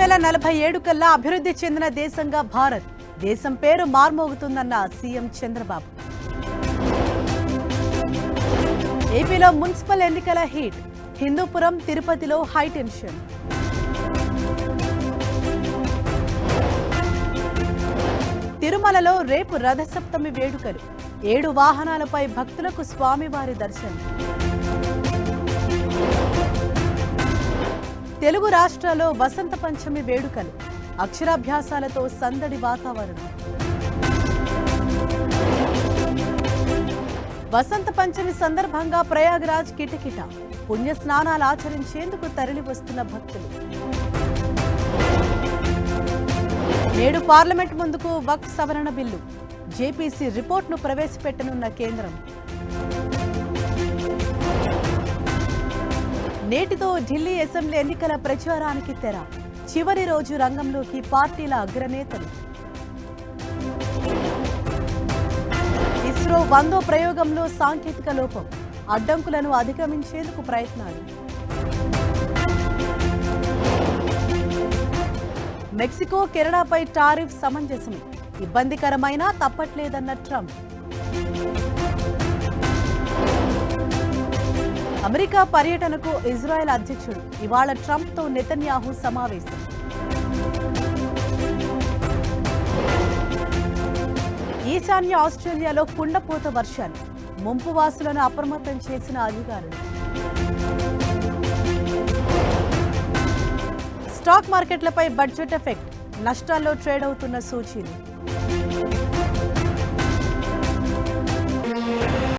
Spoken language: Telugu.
2047 కల్లా అభివృద్ధి చెందిన దేశంగా భారత్ దేశం పేరు మార్మోగుతుందన్న సీఎం చంద్రబాబు. ఏపీలో మున్సిపల్ ఎన్నికల హీట్, హిందూపురం, తిరుపతిలో హై టెన్షన్. తిరుమలలో రేపు రథసప్తమి వేడుకలు, 7 వాహనాలపై భక్తులకు స్వామివారి దర్శనం. తెలుగు రాష్ట్రాల్లో వసంత పంచమి వేడుకలు, అక్షరాభ్యాసాలతో సందడి వాతావరణం. వసంత పంచమి సందర్భంగా ప్రయాగరాజ్ కిటకిట, పుణ్య స్నానాలు ఆచరించేందుకు తరలి వస్తున్న భక్తులు. నేడు పార్లమెంట్ ముందుకు వక్ఫ్ సవరణ బిల్లు, జేపీసీ రిపోర్టును ప్రవేశపెట్టనున్న కేంద్రం. నేటితో ఢిల్లీ అసెంబ్లీ ఎన్నికల ప్రచారానికి తెర, చివరి రోజు రంగంలోకి పార్టీల అగ్రనేతలు. ఇస్రో 100వ ప్రయోగంలో సాంకేతిక లోపం, అడ్డంకులను అధిగమించేందుకు ప్రయత్నాలు. మెక్సికో, కెనడాపై టారిఫ్ సమంజసమే, ఇబ్బందికరమైనా తప్పట్లేదన్న ట్రంప్. అమెరికా పర్యటనకు ఇజ్రాయెల్ అధ్యక్షుడు, ఇవాళ ట్రంప్తో నెతన్యాహు సమావేశం. ఈశాన్య ఆస్ట్రేలియాలో కుండపోత వర్షాలు, ముంపు వాసులను అప్రమత్తం చేసిన అధికారులు. స్టాక్ మార్కెట్లపై బడ్జెట్ ఎఫెక్ట్, నష్టాల్లో ట్రేడ్ అవుతున్న సూచీలు.